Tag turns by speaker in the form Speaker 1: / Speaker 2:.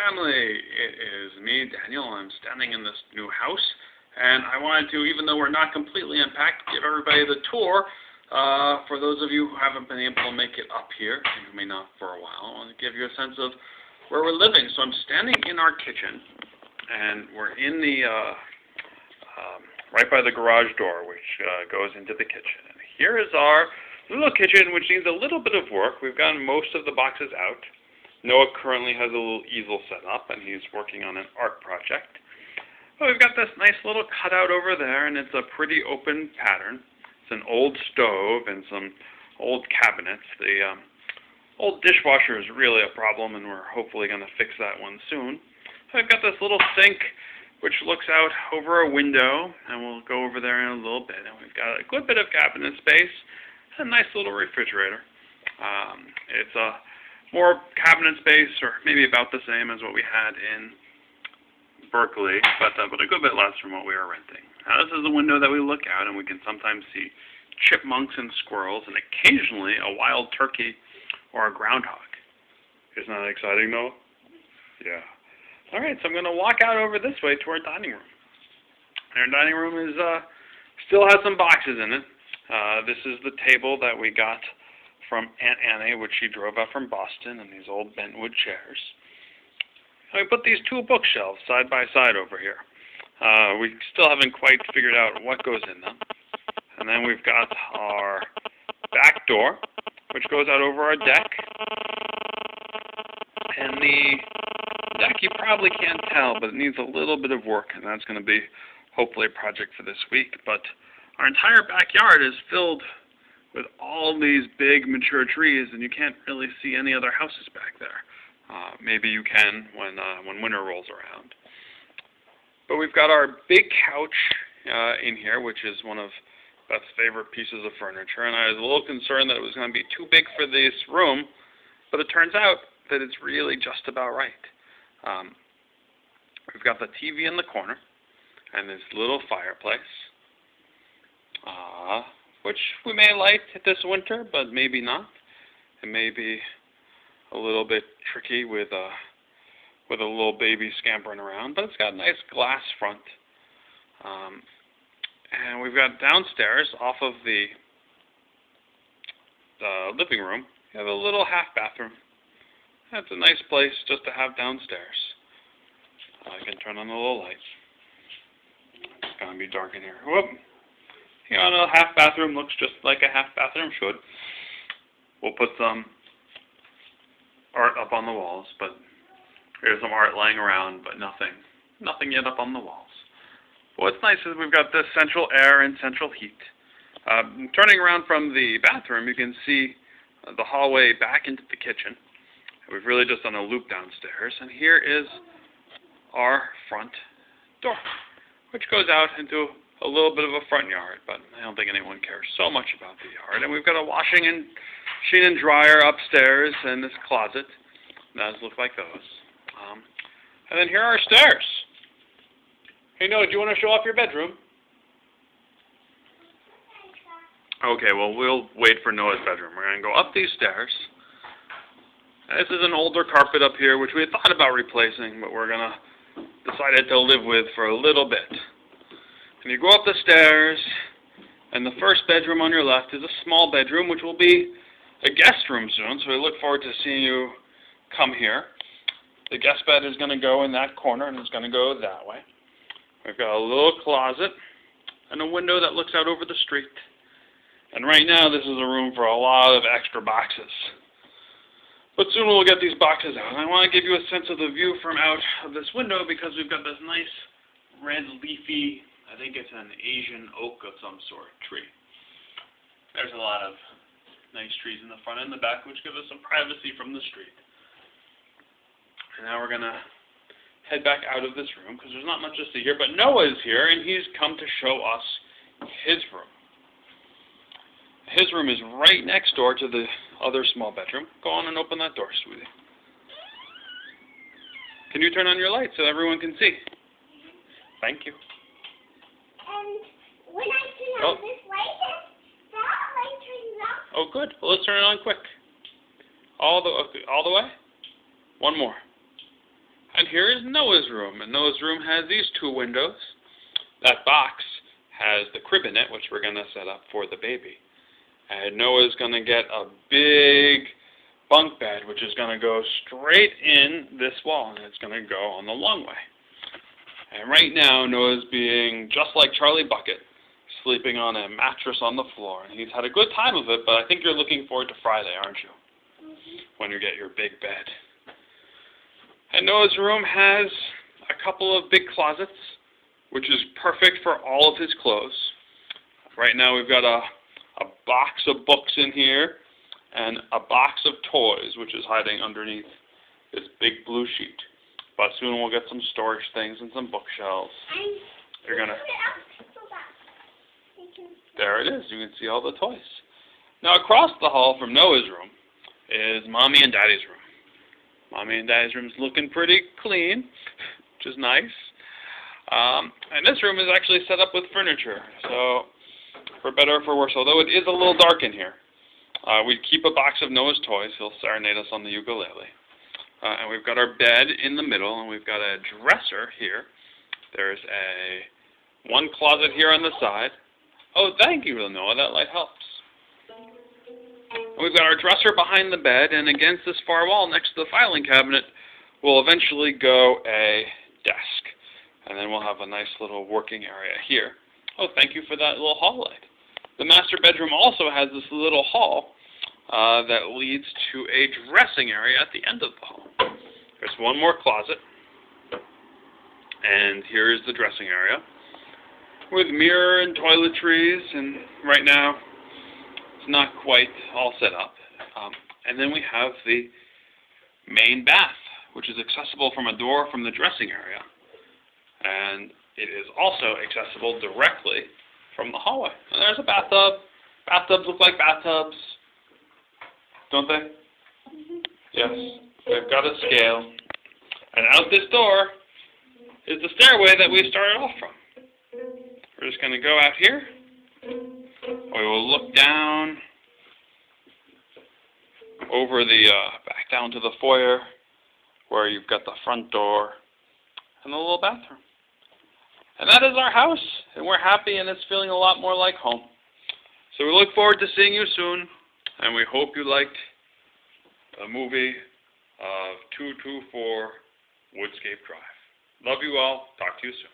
Speaker 1: family. It is me, Daniel. I'm standing in this new house, and I wanted to, even though we're not completely unpacked, give everybody the tour. For those of you who haven't been able to make it up here, and who may not for a while, I want to give you a sense of where we're living. So I'm standing in our kitchen, and we're in the right by the garage door, which goes into the kitchen. And here is our little kitchen, which needs a little bit of work. We've gotten most of the boxes out. Noah currently has a little easel set up, and he's working on an art project. But we've got this nice little cutout over there, and it's a pretty open pattern. It's an old stove and some old cabinets. The old dishwasher is really a problem, and we're hopefully going to fix that one soon. I've got this little sink, which looks out over a window, and we'll go over there in a little bit. And we've got a good bit of cabinet space, and a nice little refrigerator. It's a more cabinet space, or maybe about the same as what we had in Berkeley, but a good bit less from what we were renting. Now, this is the window that we look out, and we can sometimes see chipmunks and squirrels, and occasionally a wild turkey or a groundhog. Isn't that exciting, Noah? Yeah. All right, so I'm going to walk out over this way to our dining room. Our dining room is still has some boxes in it. This is the table that we got from Aunt Annie, which she drove out from Boston, and these old bentwood chairs. And we put these two bookshelves side by side over here. We still haven't quite figured out what goes in them. And then we've got our back door, which goes out over our deck. And the deck, you probably can't tell, but it needs a little bit of work, and that's going to be hopefully a project for this week. But our entire backyard is filled with all these big mature trees, and you can't really see any other houses back there. Maybe you can when winter rolls around. But we've got our big couch in here, which is one of Beth's favorite pieces of furniture, and I was a little concerned that it was going to be too big for this room, but it turns out that it's really just about right. We've got the TV in the corner, and this little fireplace, which we may light this winter, but maybe not. It may be a little bit tricky with a little baby scampering around, but it's got a nice glass front. And we've got downstairs, off of the living room, we have a little half bathroom. That's a nice place just to have downstairs. I can turn on the little lights. It's going to be dark in here. Whoop! You know, a half bathroom looks just like a half bathroom should. We'll put some art up on the walls, but there's some art laying around, but nothing yet up on the walls. But what's nice is we've got this central air and central heat. Turning around from the bathroom, you can see the hallway back into the kitchen. We've really just done a loop downstairs, and here is our front door, which goes out into a little bit of a front yard, but I don't think anyone cares so much about the yard. And we've got a washing machine and dryer upstairs and this closet. Those look like those. And then here are our stairs. Hey, Noah, do you want to show off your bedroom? Okay, well, we'll wait for Noah's bedroom. We're going to go up these stairs. This is an older carpet up here, which we had thought about replacing, but we're going to decide to live with for a little bit. And you go up the stairs, and the first bedroom on your left is a small bedroom, which will be a guest room soon, so we look forward to seeing you come here. The guest bed is going to go in that corner, and it's going to go that way. We've got a little closet and a window that looks out over the street. And right now, this is a room for a lot of extra boxes. But soon we'll get these boxes out. And I want to give you a sense of the view from out of this window because we've got this nice red leafy, I think it's an Asian oak of some sort, tree. There's a lot of nice trees in the front and the back, which give us some privacy from the street. And now we're going to head back out of this room because there's not much to see here. But Noah is here, and he's come to show us his room. His room is right next door to the other small bedroom. Go on and open that door, sweetie. Can you turn on your light so everyone can see? Thank you.
Speaker 2: And when I turn on this light, that light turns off.
Speaker 1: Oh, good. Well, let's turn it on quick. All the way? One more. And here is Noah's room. And Noah's room has these two windows. That box has the crib in it, which we're going to set up for the baby. And Noah's going to get a big bunk bed, which is going to go straight in this wall, and it's going to go on the long way. And right now, Noah's being just like Charlie Bucket, sleeping on a mattress on the floor. And he's had a good time of it, but I think you're looking forward to Friday, aren't you? When you get your big bed. And Noah's room has a couple of big closets, which is perfect for all of his clothes. Right now we've got a box of books in here and a box of toys, which is hiding underneath this big blue sheet. But soon we'll get some storage things and some bookshelves. You're gonna. There it is. You can see all the toys. Now across the hall from Noah's room is Mommy and Daddy's room. Mommy and Daddy's room's looking pretty clean, which is nice. And this room is actually set up with furniture, so for better or for worse, although it is a little dark in here. We keep a box of Noah's toys. He'll serenade us on the ukulele. And we've got our bed in the middle, and we've got a dresser here. There's one closet here on the side. Oh, thank you, Noah. That light helps. And we've got our dresser behind the bed, and against this far wall next to the filing cabinet will eventually go a desk. And then we'll have a nice little working area here. Oh, thank you for that little hall light. The master bedroom also has this little hall that leads to a dressing area at the end of the hall. There's one more closet. And here is the dressing area with mirror and toiletries. And right now, it's not quite all set up. And then we have the main bath, which is accessible from a door from the dressing area. And it is also accessible directly from the hallway. And there's a bathtub. Bathtubs look like bathtubs, don't they? Yes. They've got a scale. And out this door is the stairway that we started off from. We're just going to go out here. We will look down over the, back down to the foyer where you've got the front door and the little bathroom. And that is our house, and we're happy, and it's feeling a lot more like home. So we look forward to seeing you soon, and we hope you liked the movie of 224 Woodscape Drive. Love you all. Talk to you soon.